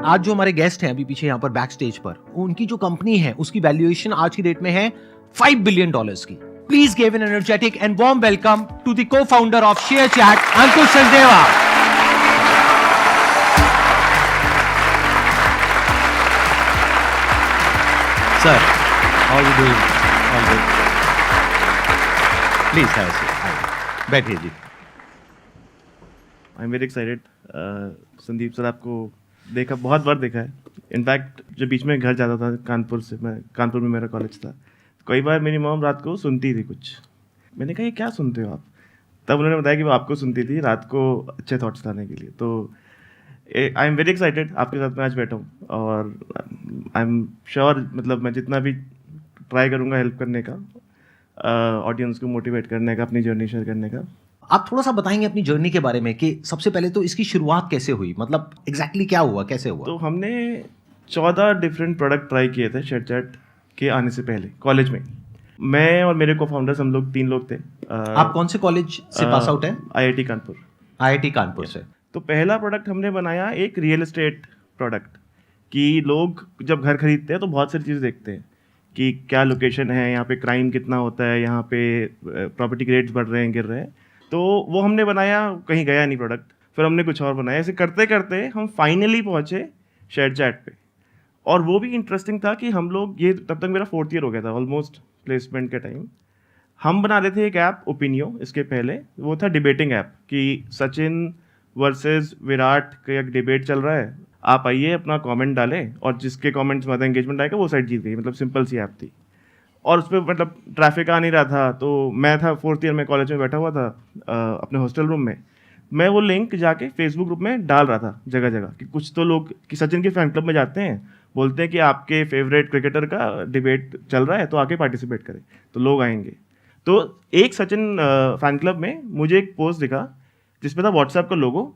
आज जो हमारे गेस्ट हैं अभी पीछे यहाँ पर बैक स्टेज पर, उनकी जो कंपनी है उसकी वैल्यूएशन आज की डेट में है $5 billion की। Please give an energetic and warm welcome to the co-founder of ShareChat, Ankush Sachdeva. Sir, how are you doing? All good. Please have a seat, बैठिए जी। I am very excited. Sandeep sir आपको देखा, बहुत बार देखा है। इनफैक्ट जब बीच में घर जाता था कानपुर से, मैं कानपुर में मेरा कॉलेज था, कई बार मेरी मॉम रात को सुनती थी कुछ। मैंने कहा ये क्या सुनते हो आप? तब उन्होंने बताया कि वो आपको सुनती थी रात को अच्छे थॉट्स लाने के लिए। तो आई एम वेरी एक्साइटेड, आपके साथ मैं आज बैठा हूँ और आई एम श्योर, मतलब मैं जितना भी ट्राई करूँगा हेल्प करने का, ऑडियंस को मोटिवेट करने का, अपनी जर्नी शेयर करने का। आप थोड़ा सा बताएंगे अपनी जर्नी के बारे में कि सबसे पहले तो इसकी शुरुआत कैसे हुई, मतलब एग्जैक्टली क्या हुआ, कैसे हुआ? तो हमने 14 डिफरेंट प्रोडक्ट ट्राई किए थे शेयरचैट के आने से पहले कॉलेज में। मैं और मेरे को फाउंडर्स, हम लोग 3 लोग थे। आप कौन से कॉलेज से पास आउट हैं? IIT कानपुर। IIT कानपुर से। तो पहला प्रोडक्ट हमने बनाया एक रियल एस्टेट प्रोडक्ट, कि लोग जब घर खरीदते हैं तो बहुत सारी चीज़ देखते हैं कि क्या लोकेशन है, यहाँ पे क्राइम कितना होता है, यहाँ पे प्रॉपर्टी के रेट्स बढ़ रहे हैं, गिर रहे हैं। तो वो हमने बनाया, कहीं गया नहीं प्रोडक्ट। फिर हमने कुछ और बनाया। ऐसे करते करते हम फाइनली पहुँचे शेयरचैट पे। और वो भी इंटरेस्टिंग था कि हम लोग, ये तब तक मेरा 4th ईयर हो गया था ऑलमोस्ट प्लेसमेंट के टाइम। हम बना रहे थे एक ऐप ओपिनियो, इसके पहले वो था डिबेटिंग ऐप, कि सचिन वर्सेस विराट का एक डिबेट चल रहा है, आप आइए अपना कमेंट डालें और जिसके कमेंट्स में ज़्यादा एंगेजमेंट आएगा वो साइड जीत गई। मतलब सिंपल सी ऐप थी। और उस पर मतलब ट्रैफिक आ नहीं रहा था। तो मैं था 4th ईयर में, कॉलेज में बैठा हुआ था अपने हॉस्टल रूम में। मैं वो लिंक जाके फेसबुक ग्रुप में डाल रहा था जगह जगह, कि कुछ तो लोग कि सचिन के फैन क्लब में जाते हैं, बोलते हैं कि आपके फेवरेट क्रिकेटर का डिबेट चल रहा है तो आके पार्टिसिपेट करें, तो लोग आएंगे। तो एक सचिन फैन क्लब में मुझे एक पोस्ट दिखा जिसमें था व्हाट्सएप का लोगो,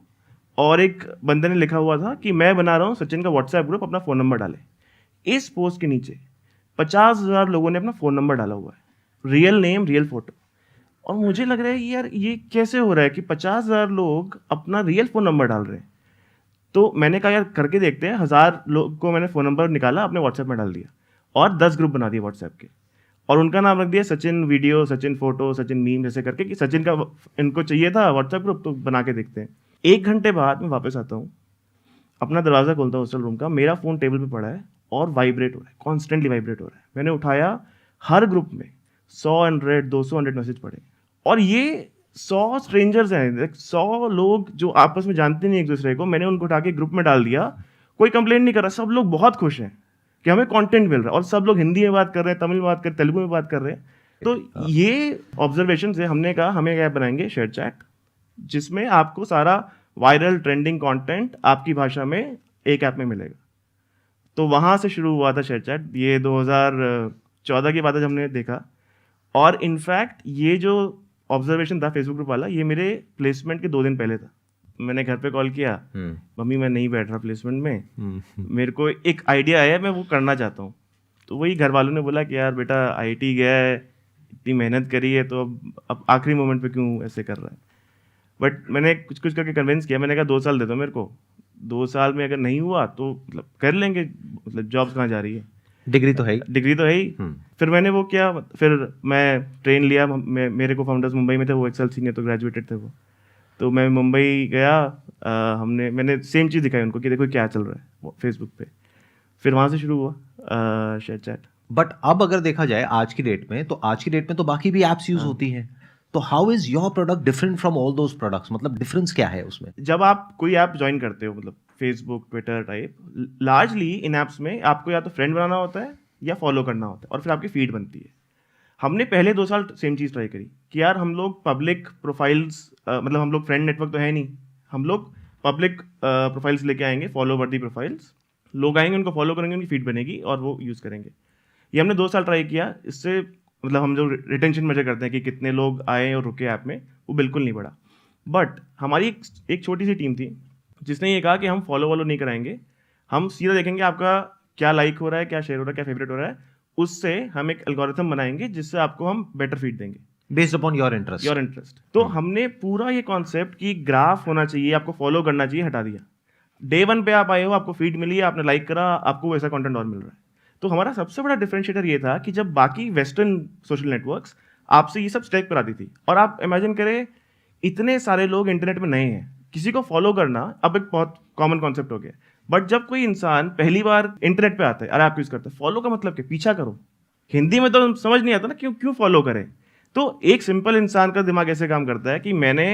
और एक बंदे ने लिखा हुआ था कि मैं बना रहा हूँ सचिन का व्हाट्सएप ग्रुप, अपना फ़ोन नंबर डालें। इस पोस्ट के नीचे 50,000 लोगों ने अपना फ़ोन नंबर डाला हुआ है, रियल नेम, रियल फोटो। और मुझे लग रहा है यार ये कैसे हो रहा है कि 50,000 लोग अपना रियल फ़ोन नंबर डाल रहे हैं। तो मैंने कहा यार करके देखते हैं। 1000 लोग को मैंने फ़ोन नंबर निकाला, अपने व्हाट्सएप में डाल दिया और 10 ग्रुप बना दिए व्हाट्सएप के, और उनका नाम रख दिया Sachin video, Sachin photo, Sachin meme, जैसे करके, कि सचिन का इनको चाहिए था व्हाट्सएप ग्रुप, तो बना के देखते हैं। 1 घंटे बाद मैं वापस आता हूँ, अपना दरवाज़ा खोलता हूँ हॉस्टल रूम का, मेरा फ़ोन टेबल पे पड़ा है और वाइब्रेट हो रहा है, कॉन्स्टेंटली वाइब्रेट हो रहा है। मैंने उठाया, हर ग्रुप में 100, 200 मैसेज पड़े, और ये 100 स्ट्रेंजर्स हैं, 100 लोग जो आपस में जानते नहीं एक दूसरे को। मैंने उनको उठा के ग्रुप में डाल दिया। कोई कंप्लेंट नहीं कर रहा, सब लोग बहुत खुश हैं कि हमें कंटेंट मिल रहा है, और सब लोग हिंदी में बात कर रहे हैं, तमिल में बात कर रहे हैं, तेलुगु में बात कर रहे हैं। तो ये ऑब्जर्वेशन से हमने कहा हमें क्या बनाएंगे शेयरचैट, जिसमें आपको सारा वायरल ट्रेंडिंग कंटेंट आपकी भाषा में एक ऐप में मिलेगा। तो वहाँ से शुरू हुआ था शेयरचैट। ये 2014 की बात है, हमने देखा। और इनफैक्ट ये जो ऑब्जर्वेशन था फेसबुक ग्रुप वाला, ये मेरे प्लेसमेंट के 2 दिन पहले था। मैंने घर पे कॉल किया, मम्मी मैं नहीं बैठ रहा प्लेसमेंट में, मेरे को एक आइडिया आया, मैं वो करना चाहता हूँ। तो वही घर वालों ने बोला कि यार बेटा IIT गया है, इतनी मेहनत करी है, तो अब आखिरी मोमेंट पे क्यों ऐसे कर रहा है। बट मैंने कुछ कुछ करके कन्विंस किया। मैंने कहा 2 साल दे दो मेरे को, 2 साल में अगर नहीं हुआ तो मतलब कर लेंगे, मतलब जॉब्स कहाँ जा रही है, डिग्री तो है ही। डिग्री तो है ही। फिर मैंने वो किया, फिर मैं ट्रेन लिया। मेरे को फाउंडर्स मुंबई में थे, वो एक्सेल सीनियर तो ग्रेजुएटेड थे वो। तो मैं मुंबई गया, मैंने सेम चीज़ दिखाई उनको कि देखो क्या चल रहा है फेसबुक पे। फिर वहाँ से शुरू हुआ शेयरचैट। बट अब अगर देखा जाए आज की डेट में, तो आज की डेट में तो बाकी भी एप्स यूज होती हैं, तो how is your product different from all those products? मतलब डिफरेंस क्या है उसमें? जब आप कोई ऐप ज्वाइन करते हो, मतलब फेसबुक, ट्विटर टाइप, लार्जली इन ऐप्स में आपको या तो फ्रेंड बनाना होता है या फॉलो करना होता है, और फिर आपकी फीड बनती है। हमने पहले 2 साल सेम चीज़ ट्राई करी कि यार हम लोग पब्लिक प्रोफाइल्स, मतलब हम लोग फ्रेंड नेटवर्क तो है नहीं, हम लोग पब्लिक प्रोफाइल्स लेके आएंगे, फॉलो वर्दी प्रोफाइल्स। लोग आएंगे, उनको फॉलो करेंगे, उनकी फीड बनेगी और वो यूज़ करेंगे। ये हमने 2 साल ट्राई किया। इससे मतलब हम जो रिटेंशन मेजर करते हैं कि कितने लोग आए और रुके ऐप में, वो बिल्कुल नहीं बढ़ा। बट हमारी एक छोटी सी टीम थी जिसने ये कहा कि हम फॉलो नहीं कराएंगे, हम सीधा देखेंगे आपका क्या लाइक हो रहा है, क्या शेयर हो रहा है, क्या फेवरेट हो रहा है, उससे हम एक एल्गोरिथम बनाएंगे जिससे आपको हम बेटर फीड देंगे बेस्ड अपॉन योर इंटरेस्ट। तो हमने पूरा ये कॉन्सेप्ट कि ग्राफ होना चाहिए, आपको फॉलो करना चाहिए, हटा दिया। डे वन पे आप आए हो, आपको फीड मिली, आपने लाइक करा, आपको वैसा कंटेंट और मिल रहा है। तो हमारा सबसे बड़ा डिफरेंशिएटर ये था कि जब बाकी वेस्टर्न सोशल नेटवर्क्स आपसे ये सब स्टेप कराती थी, और आप इमेजिन करें इतने सारे लोग इंटरनेट में नए हैं, किसी को फॉलो करना अब एक बहुत कॉमन कॉन्सेप्ट हो गया। बट जब कोई इंसान पहली बार इंटरनेट पे आता है, अरे आप यूज करते हैं, फॉलो का मतलब क्या, पीछा करो। हिंदी में तो समझ नहीं आता ना क्यों क्यों फॉलो करें। तो एक सिंपल इंसान का दिमाग ऐसे काम करता है कि मैंने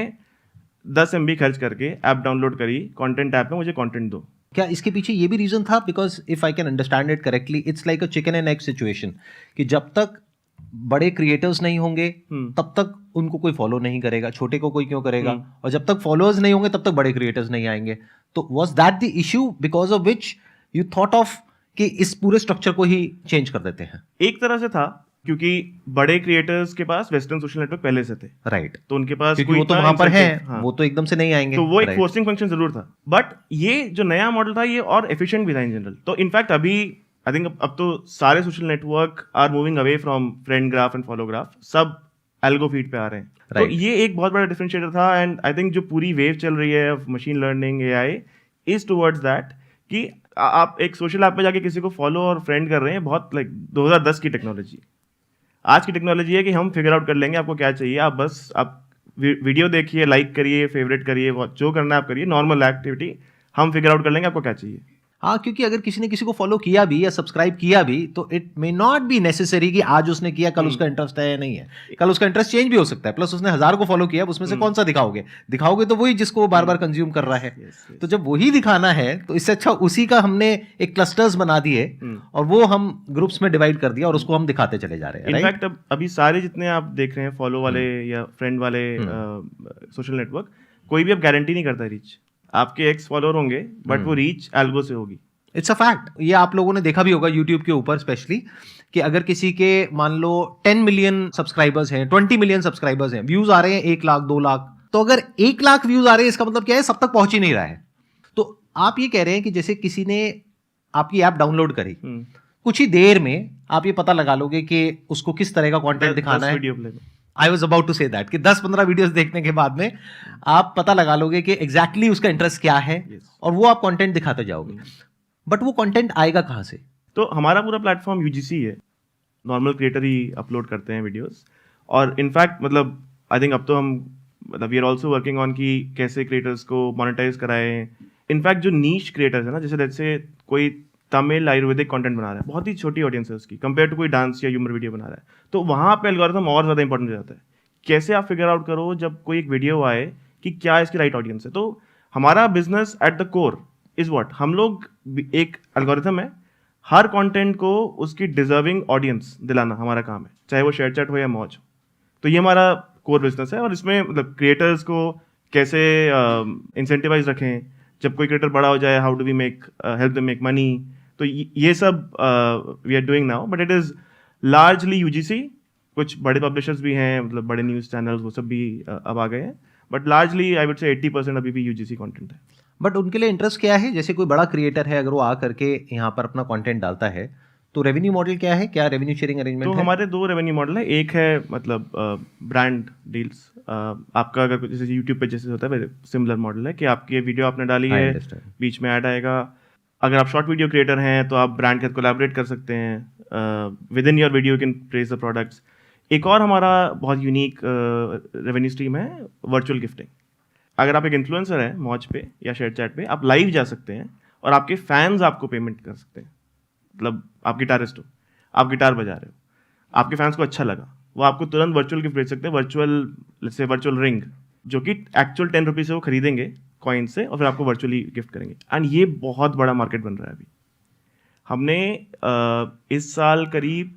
10 MB खर्च करके ऐप डाउनलोड करी, कंटेंट ऐप में मुझे कंटेंट दो। क्या इसके पीछे ये भी रीजन था? Because if I can understand it correctly, it's like a chicken and egg situation, कि जब तक बड़े क्रिएटर्स नहीं होंगे तब तक उनको कोई फॉलो नहीं करेगा, छोटे को कोई क्यों करेगा, और जब तक फॉलोअर्स नहीं होंगे तब तक बड़े क्रिएटर्स नहीं आएंगे। तो was that the issue because of which you thought of कि इस पूरे स्ट्रक्चर को ही चेंज कर देते हैं? एक तरह से था क्योंकि बड़े क्रिएटर्स के पास वेस्टर्न सोशल नेटवर्क पहले से थे, राइट, तो उनके पास क्योंकि कोई वो तो इतना वहां पर है, incentive- हाँ। वो तो एकदम से नहीं आएंगे, तो वो एक right. फोर्सिंग फंक्शन जरूर था। बट ये जो नया मॉडल था ये और एफिशिएंट भी था इन जनरल। तो इनफैक्ट अभी आई थिंक अब तो सारे social network are moving away from friend graph and follow graph, सब एल्गो फीड पे आ रहे हैं। तो Right. ये एक बहुत बड़ा डिफरेंशिएटर था। एंड आई थिंक जो पूरी वेव चल रही है of machine learning, AI is towards that कि आप एक सोशल ऐप पे जाके किसी को फॉलो और फ्रेंड कर रहे हैं, बहुत लाइक 2010 की टेक्नोलॉजी। आज की टेक्नोलॉजी है कि हम फिगर आउट कर लेंगे आपको क्या चाहिए, आप बस आप वीडियो देखिए, लाइक करिए, फेवरेट करिए, जो करना है आप करिए, नॉर्मल एक्टिविटी, हम फिगर आउट कर लेंगे आपको क्या चाहिए। हाँ, क्योंकि अगर किसी ने किसी को फॉलो किया भी या सब्सक्राइब किया भी तो it may not be necessary कि आज उसने किया कल उसका इंटरेस्ट है या नहीं है, कल उसका इंटरेस्ट चेंज भी हो सकता है। प्लस उसने 1000 को फॉलो किया, उसमें से कौन सा दिखाओगे तो वही जिसको वो बार बार कंज्यूम कर रहा है। तो जब वही दिखाना है तो इससे अच्छा उसी का हमने एक क्लस्टर्स बना दिए और वो हम ग्रुप्स में डिवाइड कर दिया और उसको हम दिखाते चले जा रहे हैं। इनफैक्ट अब अभी सारे जितने आप देख रहे हैं फॉलो वाले या फ्रेंड वाले सोशल नेटवर्क, कोई भी अब गारंटी नहीं करता रीच। आपके एक्स फॉलोअर होंगे बट वो रीच एल्गो से होगी। It's a fact. ये आप लोगों ने देखा भी होगा यूट्यूब के ऊपर स्पेशली, कि अगर किसी के मान लो 10 मिलियन सब्सक्राइबर्स हैं, 20 मिलियन सब्सक्राइबर्स हैं, व्यूज आ रहे हैं 1 लाख 2 लाख, तो अगर 1 लाख व्यूज आ रहे हैं इसका मतलब क्या है, सब तक पहुंच ही नहीं रहा है। तो आप ये कह रहे हैं कि जैसे किसी ने आपकी ऐप डाउनलोड करी, कुछ ही देर में आप ये पता लगा लोगे कि उसको किस तरह का कंटेंट दिखाना है। Video play I was about to say that कि 10-15 वीडियोस देखने के बाद में आप पता लगा लोगे कि एग्जैक्टली उसका इंटरेस्ट क्या है, और वो आप कंटेंट दिखाते जाओगे। बट वो कंटेंट आएगा कहाँ से? तो हमारा पूरा प्लेटफॉर्म यूजीसी है, नॉर्मल क्रिएटर ही अपलोड करते हैं वीडियोस। और इनफैक्ट मतलब आई थिंक अब तो हम मतलब we are also working on कि कैसे क्रिएटर्स को मोनेटाइज कराएं। इनफैक्ट जो नीश क्रिएटर्स है ना, जैसे कोई तमिल आयुर्वेदिक कंटेंट बना रहा है, बहुत ही छोटी ऑडियंस है उसकी, कंपेयर टू कोई डांस या ह्यूमर वीडियो बना रहा है, तो वहाँ पे एल्गोरिथम और ज़्यादा इंपॉर्टेंट हो जाता है। कैसे आप फिगर आउट करो जब कोई एक वीडियो आए कि क्या इसकी राइट ऑडियंस है। तो हमारा business at the core is what, हम लोग एक एल्गोरिथम है, हर कंटेंट को उसकी डिजर्विंग ऑडियंस दिलाना हमारा काम है, चाहे वो शेयर चैट हो या मौज हो। तो ये हमारा कोर बिजनेस है। और इसमें मतलब क्रिएटर्स को कैसे इंसेंटिवाइज रखें, जब कोई क्रिएटर बड़ा हो जाए, how do we make help them make money, तो ये सब we are doing now. But it is largely UGC, कुछ बड़े पब्लिशर्स भी हैं, मतलब बड़े न्यूज़ चैनल्स वो सब भी अब आ गए हैं, but largely I would say 80% अभी भी यूजीसी कंटेंट है। बट उनके लिए इंटरेस्ट क्या है? जैसे कोई बड़ा क्रिएटर है, अगर वो आ करके यहाँ पर अपना कंटेंट डालता है, तो रेवेन्यू मॉडल क्या है? क्या रेवेन्यू शेयरिंग अरेंजमेंट तो है? हमारे 2 रेवेन्यू मॉडल है। एक है मतलब ब्रांड डील्स, आपका अगर जैसे यूट्यूब पे जैसे होता है सिमिलर मॉडल है कि आपकी वीडियो आपने डाली है, बीच में ऐड आएगा। अगर आप शॉर्ट वीडियो क्रिएटर हैं तो आप ब्रांड के साथ कोलैबोरेट कर सकते हैं, with in your video you can praise the products. एक और हमारा बहुत यूनिक रेवेन्यू स्ट्रीम है वर्चुअल गिफ्टिंग। अगर आप एक इन्फ्लुएंसर हैं मौज पे या शेयर चैट पे, आप लाइव जा सकते हैं और आपके फैंस आपको पेमेंट कर सकते हैं। मतलब आप गिटारिस्ट हो, आप गिटार बजा रहे हो, आपके फैंस को अच्छा लगा, वो आपको तुरंत वर्चुअल गिफ्ट भेज सकते हैं, वर्चुअल रिंग, जो कि एक्चुअल 10 रुपीज़ से वो खरीदेंगे कॉइन से और फिर आपको वर्चुअली गिफ्ट करेंगे। एंड ये बहुत बड़ा मार्केट बन रहा है अभी। हमने इस साल करीब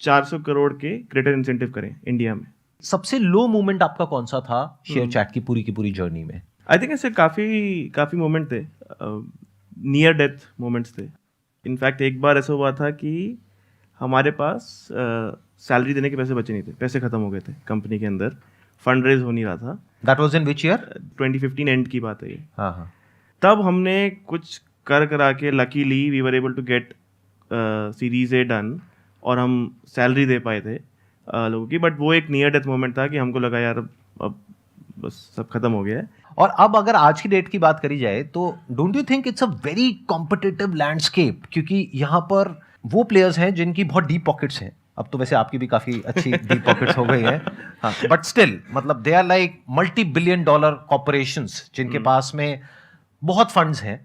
400 करोड़ के क्रिएटर इंसेंटिव करें इंडिया में। सबसे लो मोमेंट आपका कौन सा था शेयर चैट की पूरी जर्नी में? आई थिंक ऐसे काफ़ी मोमेंट थे, नियर डेथ मोमेंट्स थे। इनफैक्ट एक बार ऐसा हुआ था कि हमारे पास सैलरी देने के पैसे बचे नहीं थे, पैसे खत्म हो गए थे कंपनी के अंदर, फंड रेज हो नहीं रहा था। That was in which year? 2015 and की बात है ये। हाँ। तब हमने कुछ करा के luckily we were able to get series A done और हम सैलरी दे पाए थे लोगों की। बट वो एक नियर डेथ मोमेंट था कि हमको लगा यार अब बस सब खत्म हो गया है। और अब अगर आज की डेट की बात करी जाए तो don't you think it's a very competitive landscape, क्योंकि यहाँ पर वो प्लेयर्स हैं जिनकी बहुत डीप पॉकेट्स हैं। अब तो वैसे आपकी भी काफी अच्छी डीप पॉकेट्स हो गई हैं, हाँ, बट स्टिल मतलब they are like $multi-billion corporations जिनके पास में बहुत फंड्स हैं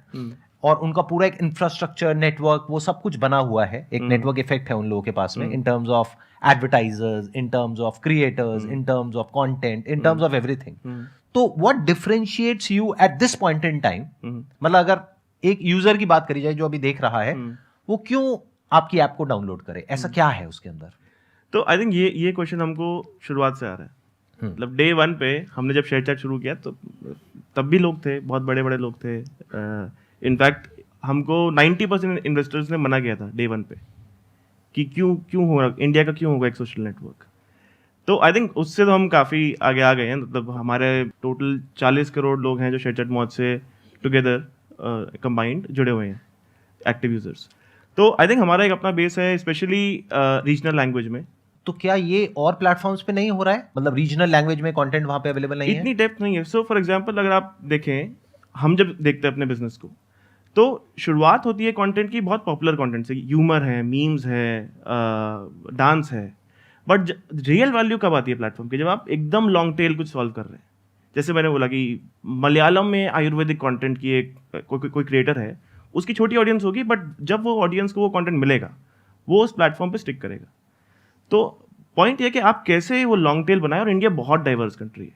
और उनका पूरा एक इंफ्रास्ट्रक्चर नेटवर्क वो सब कुछ बना हुआ है। एक नेटवर्क इफेक्ट है उन लोगों के पास में in terms of advertisers, in terms of creators, in terms of content, in terms of everything. तो what differentiates you at this point in time? मतलब अगर एक यूजर की बात करी जाए जो अभी देख रहा है, वो क्यों आपकी ऐप को डाउनलोड करे? ऐसा क्या है उसके अंदर? तो आई थिंक ये क्वेश्चन हमको शुरुआत से आ रहा है। मतलब डे 1 पे हमने जब शेयर चैट शुरू किया तो तब भी लोग थे, बहुत बड़े बड़े लोग थे। इनफैक्ट हमको 90% इन्वेस्टर्स ने मना किया था डे 1 पे कि क्यों हो रहा, इंडिया का क्यों होगा एक सोशल नेटवर्क। तो आई थिंक उससे तो हम काफ़ी आगे आ गए हैं। मतलब हमारे टोटल 40 करोड़ लोग हैं जो शेयर चैट मौज से टुगेदर कंबाइंड जुड़े हुए हैं, एक्टिव यूजर्स। तो आई थिंक हमारा एक अपना बेस है, स्पेशली रीजनल लैंग्वेज में। तो क्या ये और प्लेटफॉर्म्स पे नहीं हो रहा है? मतलब रीजनल लैंग्वेज में कंटेंट वहां पे अवेलेबल नहीं है? इतनी डेप्थ नहीं है। सो फॉर एग्जांपल अगर आप देखें, हम जब देखते हैं अपने बिजनेस को तो शुरुआत होती है कंटेंट की बहुत पॉपुलर कंटेंट से, ह्यूमर है, मीम्स है, डांस है। बट रियल वैल्यू कब आती है प्लेटफॉर्म की? जब आप एकदम लॉन्ग टेल कुछ सॉल्व कर रहे हैं। जैसे मैंने बोला कि मलयालम में आयुर्वेदिक कंटेंट की एक कोई क्रिएटर है, उसकी छोटी ऑडियंस होगी, बट जब वो ऑडियंस को वो कंटेंट मिलेगा वो उस प्लेटफॉर्म पे स्टिक करेगा। तो पॉइंट ये कि आप कैसे वो लॉन्ग टेल बनाए। और इंडिया बहुत डाइवर्स कंट्री है।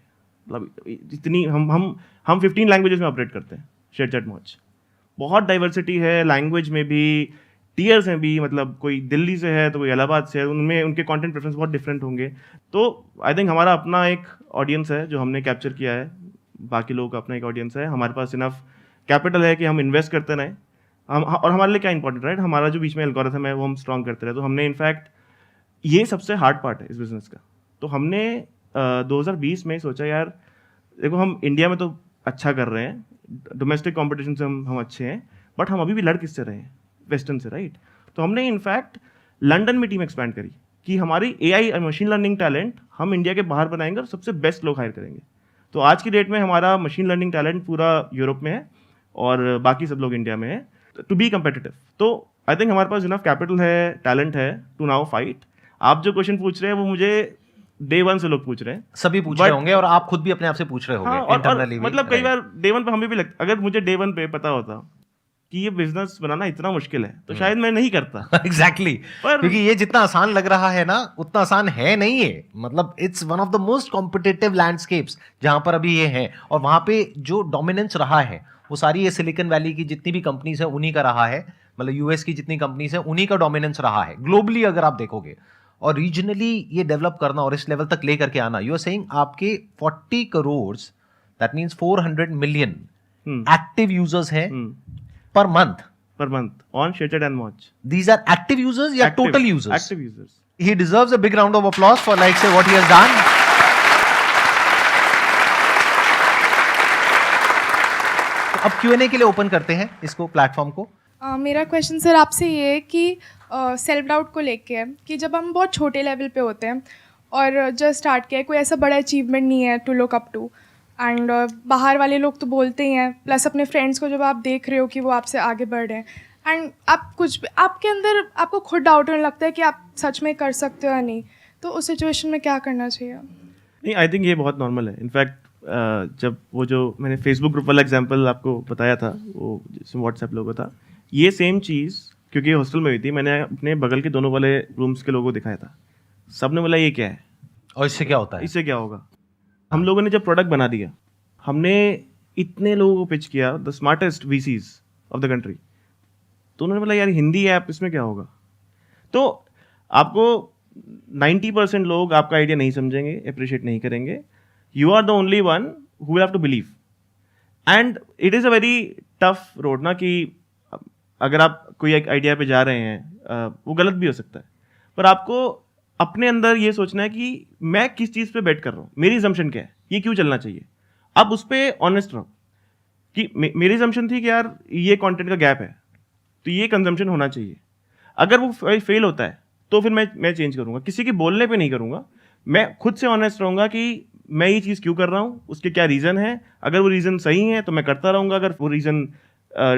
मतलब इतनी हम 15 लैंग्वेजेस में ऑपरेट करते हैं शेयर चैट मौज। बहुत डाइवर्सिटी है लैंग्वेज में भी, टीयर्स में भी। मतलब कोई दिल्ली से है तो कोई इलाहाबाद से है, उनमें उनके कंटेंट प्रेफरेंस बहुत डिफरेंट होंगे। तो आई थिंक हमारा अपना एक ऑडियंस है जो हमने कैप्चर किया है। बाकी लोगों का अपना एक ऑडियंस है। हमारे पास इनफ कैपिटल है कि हम इन्वेस्ट करते रहें। और हमारे लिए क्या इंपॉर्टेंट, राइट? हमारा जो बीच में एल्गोरिथम है वो हम स्ट्रॉन्ग करते रहे। तो हमने इनफैक्ट ये सबसे हार्ड पार्ट है इस बिजनेस का। तो हमने 2020 में सोचा यार देखो, हम इंडिया में तो अच्छा कर रहे हैं, डोमेस्टिक कंपटीशन से हम अच्छे हैं, बट हम अभी भी लड़ किससे रहे हैं? वेस्टर्न से, राइट? तो हमने इनफैक्ट लंदन में टीम एक्सपैंड करी कि हमारी AI मशीन लर्निंग टैलेंट हम इंडिया के बाहर बनाएंगे और सबसे बेस्ट लोग हायर करेंगे। तो आज की डेट में हमारा मशीन लर्निंग टैलेंट पूरा यूरोप में है और बाकी सब लोग इंडिया में है टू बी कम्पिटिटिव। तो आई थिंक हमारे पास इनफ कैपिटल है, टैलेंट है टू नाउ फाइट। आप जो क्वेश्चन पूछ रहे हैं वो मुझे डे 1 से लोग पूछ रहे हैं, सभी पूछ रहे होंगे और आप खुद भी अपने आप से पूछ रहे होंगे। हाँ, और मतलब कई बार डे 1 पे हमें भी लगता, अगर मुझे डे 1 पे पता होता कि ये बिजनेस बनाना इतना मुश्किल है तो शायद मैं नहीं करता। एग्जैक्टली क्योंकि ये जितना आसान लग रहा है ना उतना आसान है नहीं है। मतलब it's one of the most competitive landscapes जहां पर अभी ये है। और वहां पे जो डोमिनेंस रहा है वो सारी ये सिलिकॉन वैली की जितनी भी कंपनीज है उन्हीं का रहा है। मतलब यूएस की जितनी कंपनीज है उन्हीं का डोमिनेंस रहा है ग्लोबली अगर आप देखोगे। और रीजनली ये डेवलप करना और इस लेवल तक लेकर के आना, यू आर सेइंग आपके 40 crore that means 400 million active users हैं per month on ShareChat and Moj. These are active users या total users? Active users. He deserves a big round of applause for like say what he has done. तो अब Q&A के लिए open करते हैं इसको, platform को। मेरा क्वेश्चन सर आपसे ये है कि सेल्फ डाउट को लेके है कि जब हम बहुत छोटे लेवल पे होते हैं और जस्ट स्टार्ट किया, कोई ऐसा बड़ा अचीवमेंट नहीं है to look up to, and बाहर वाले लोग तो बोलते ही हैं, प्लस अपने फ्रेंड्स को जब आप देख रहे हो कि वो आपसे आगे बढ़ रहे हैं, एंड आप कुछ आपके अंदर आपको खुद डाउट होने लगता है कि आप सच में कर सकते हो या नहीं। तो उस सिचुएशन में क्या करना चाहिए? नहीं, आई थिंक ये बहुत नॉर्मल है। इनफैक्ट जब वो जो मैंने फेसबुक ग्रुप वाला एग्जांपल आपको बताया था, वो जिसमें व्हाट्सएप लोगो था, ये सेम चीज़ क्योंकि हॉस्टल में हुई थी, मैंने अपने बगल के दोनों वाले रूम्स के लोगों को दिखाया था। सब ने बोला ये क्या है और इससे क्या होता है, इससे क्या होगा। हम लोगों ने जब प्रोडक्ट बना दिया, हमने इतने लोगों को पिच किया, the smartest VCs of the country, तो उन्होंने बोला यार हिंदी ऐप, इसमें क्या होगा। तो आपको 90% लोग आपका आइडिया नहीं समझेंगे, अप्रिशिएट नहीं करेंगे। You are the only one who will have to believe, and it is a very tough road ना, कि अगर आप कोई एक आइडिया पे जा रहे हैं, वो गलत भी हो सकता है, पर आपको अपने अंदर ये सोचना है कि मैं किस चीज़ पे बेट कर रहा हूँ, मेरी assumption क्या है, ये क्यों चलना चाहिए। अब उस पर ऑनेस्ट रहो कि मेरी assumption थी कि यार ये कंटेंट का गैप है तो ये कंजम्पशन होना चाहिए। अगर वो फेल होता है तो फिर मैं चेंज करूँगा, किसी के बोलने पे नहीं करूँगा। मैं खुद से ऑनेस्ट रहूँगा कि मैं ये चीज़ क्यों कर रहा हूँ, उसके क्या रीज़न है। अगर वो रीज़न सही है तो मैं करता रहूँगा, अगर वो रीज़न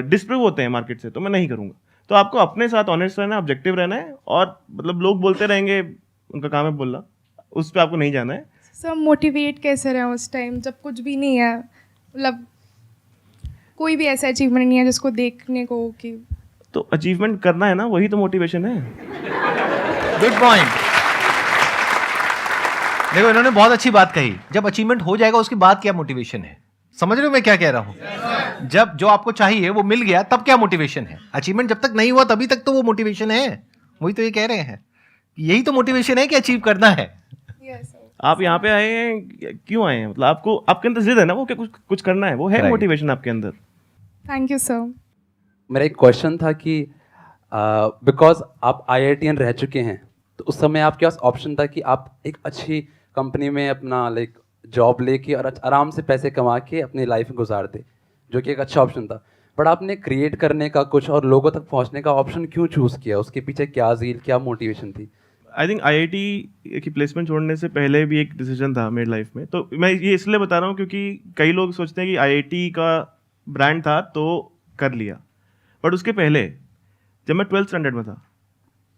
डिस्प्रूव होते हैं मार्केट से तो मैं नहीं करूँगा। तो आपको अपने साथ ऑनेस्ट रहना है, ऑब्जेक्टिव रहना है, और मतलब लोग बोलते रहेंगे, उनका काम है बोलना, उस पर आपको नहीं जाना है। सर मोटिवेट कैसे रहें उस टाइम जब कुछ भी नहीं है, मतलब कोई भी ऐसा अचीवमेंट नहीं है जिसको देखने को कि तो अचीवमेंट करना है ना, वही तो मोटिवेशन है। Good point. देखो इन्होंने बहुत अच्छी बात कही, जब अचीवमेंट हो जाएगा उसके बाद क्या मोटिवेशन है। समझ रहे हो मैं क्या कह रहा हूं? जब जो आपको चाहिए वो मिल गया तब क्या मोटिवेशन है। अचीवमेंट जब तक नहीं हुआ तभी तक तो वो मोटिवेशन है। वही तो ये कह रहे हैं, यही तो मोटिवेशन है कि अचीव करना है। यस आप यहाँ पे आए हैं, क्यों आए हैं? मतलब आपको, आपके अंदर जिद है ना, वो क्या कुछ करना है, वो है Right. मोटिवेशन आपके अंदर। Thank you sir. मेरा एक क्वेश्चन था कि बिकॉज आप IITian रह चुके हैं, तो उस समय आपके पास ऑप्शन था कि आप एक अच्छी कंपनी में अपना लाइक जॉब लेके और आराम से पैसे कमा के अपनी लाइफ गुजारते, जो कि एक अच्छा ऑप्शन था। बट आपने क्रिएट करने का कुछ और लोगों तक पहुंचने का ऑप्शन क्यों चूज़ किया? उसके पीछे क्या ज़ील, क्या मोटिवेशन थी? आई थिंक IIT की प्लेसमेंट छोड़ने से पहले भी एक डिसीजन था मेरी लाइफ में। तो मैं ये इसलिए बता रहा हूँ क्योंकि कई लोग सोचते हैं कि IIT का ब्रांड था तो कर लिया, बट उसके पहले जब मैं 12th स्टैंडर्ड में था,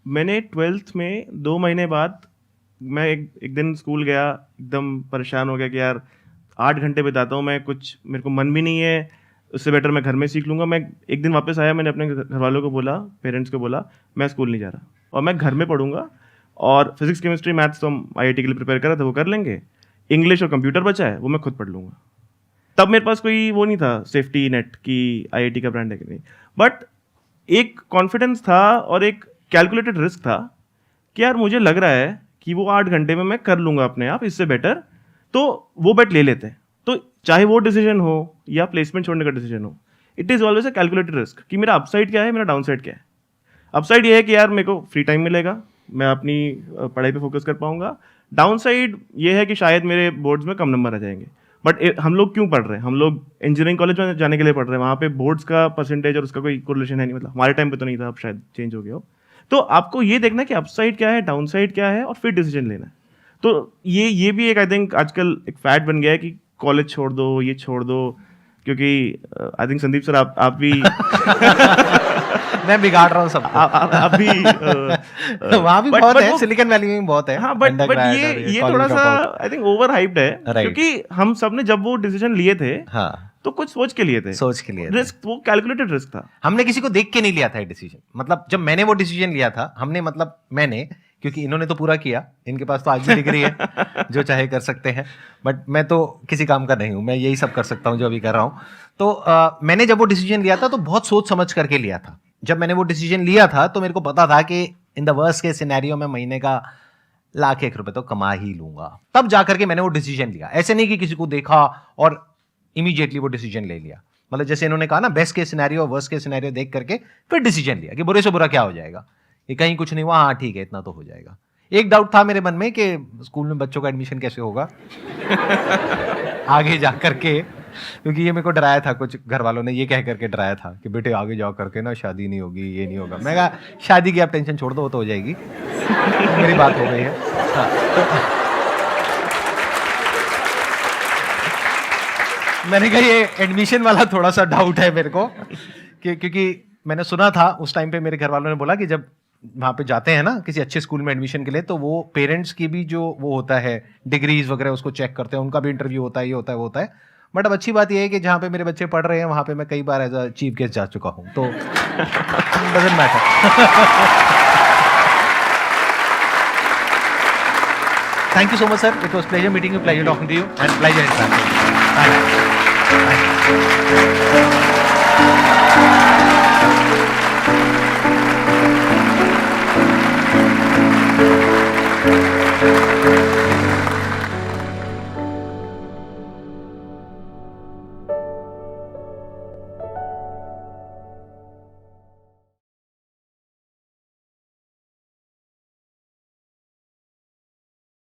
मैंने 12th में 2 महीने बाद मैं एक दिन स्कूल गया, एकदम परेशान हो गया कि यार 8 घंटे बिताता हूँ मैं, कुछ मेरे को मन भी नहीं है, उससे बेटर मैं घर में सीख लूँगा। मैं एक दिन वापस आया, मैंने अपने घर वालों को बोला, पेरेंट्स को बोला, मैं स्कूल नहीं जा रहा और मैं घर में पढ़ूंगा, और फिजिक्स केमिस्ट्री मैथ्स तो हम IIT के लिए प्रिपेयर कर रहे थे, वो कर लेंगे, इंग्लिश और कंप्यूटर बचा है वो मैं खुद पढ़ लूँगा। तब मेरे पास कोई वो नहीं था सेफ्टी नेट कि IIT का ब्रांड है कि नहीं, बट एक कॉन्फिडेंस था और एक कैलकुलेटेड रिस्क था कि यार मुझे लग रहा है कि वो 8 घंटे में मैं कर लूँगा अपने आप, इससे बेटर तो वो बेट ले लेते हैं। तो चाहे वो डिसीजन हो या प्लेसमेंट छोड़ने का डिसीजन हो, it is always a calculated risk कि मेरा अपसाइड क्या है, मेरा डाउन साइड क्या है। अपसाइड ये है कि यार मेरे को फ्री टाइम मिलेगा, मैं अपनी पढ़ाई पे फोकस कर पाऊंगा। डाउन साइड ये है कि शायद मेरे बोर्ड्स में कम नंबर आ जाएंगे। बट हम लोग क्यों पढ़ रहे हैं? हम लोग इंजीनियरिंग कॉलेज में जाने के लिए पढ़ रहे हैं, वहाँ पे बोर्ड्स का परसेंटेज और उसका कोई कोरिलेशन है नहीं। मतलब हमारे टाइम पे तो नहीं था, अब शायद चेंज हो गया हो। तो आपको ये देखना है कि अपसाइड क्या है, डाउन साइड क्या है, और फिर डिसीजन लेना है। तो ये भी एक आई थिंक आजकल एक फैट बन गया है कि कॉलेज छोड़ दो, ये छोड़ दो, क्योंकि आई थिंक संदीप सर आप भी मैं बिगाड़ रहा हूँ सबको। आप भी वहाँ भी बहुत है, सिलिकॉन वैली में भी बहुत है। हाँ, बट ये थोड़ा सा आई थिंक ओवर हाइप्ड है, क्योंकि हम सब ने जब वो डिसीजन लिए थे, हाँ, तो कुछ सोच के लिए थे, सोच के लिए रिस्क, वो कैलकुलेटेड रिस्क था। हमने किसी को देख के नहीं लिया था ये डिसीजन। मतलब जब मैंने वो डिसीजन लिया था, हमने मतलब मैंने, क्योंकि इन्होंने तो पूरा किया, इनके पास तो आज भी डिग्री है, जो चाहे कर सकते हैं, बट मैं तो किसी काम का नहीं हूँ, मैं यही सब कर सकता हूँ जो अभी कर रहा हूँ। तो मैंने जब वो डिसीजन लिया था तो बहुत सोच समझ करके लिया था। जब मैंने वो डिसीजन लिया था तो मेरे को पता था कि in the worst case scenario में महीने का ₹1,00,000 तो कमा ही लूंगा। तब जाकर के मैंने वो डिसीजन लिया। ऐसे नहीं कि किसी को देखा और इमीडिएटली वो डिसीजन ले लिया। मतलब जैसे इन्होंने कहा ना, best case scenario, worst case scenario देख करके फिर डिसीजन लिया कि बुरे से बुरा क्या हो जाएगा, ये कहीं कुछ नहीं हुआ, हाँ ठीक है इतना तो हो जाएगा। एक डाउट था मेरे मन में कि स्कूल में बच्चों का एडमिशन कैसे होगा आगे जा करके, क्योंकि ये मेरे को डराया था, कुछ घर वालों ने ये कह करके डराया था कि बेटे आगे जाओ करके ना शादी नहीं होगी, ये नहीं होगा। मैं कहा शादी की आप टेंशन छोड़ दो, वो तो हो जाएगी। मेरी बात हो गई है। हाँ, मैंने कहा ये एडमिशन वाला थोड़ा सा डाउट है मेरे को, कि क्योंकि मैंने सुना था उस टाइम पे, मेरे घर वालों ने बोला कि जब वहाँ पे जाते हैं ना किसी अच्छे स्कूल में एडमिशन के लिए, तो वो पेरेंट्स की भी जो वो होता है डिग्रीज वगैरह उसको चेक करते हैं, उनका भी इंटरव्यू होता है, ये होता है वो होता है। बट अब अच्छी बात ये है कि जहाँ पे मेरे बच्चे पढ़ रहे हैं वहाँ पे मैं कई बार एज अ चीफ गेस्ट जा चुका हूँ, तो doesn't matter. Thank you so much, sir. It was pleasure meeting you, pleasure talking to you, and pleasure interacting. Thank you.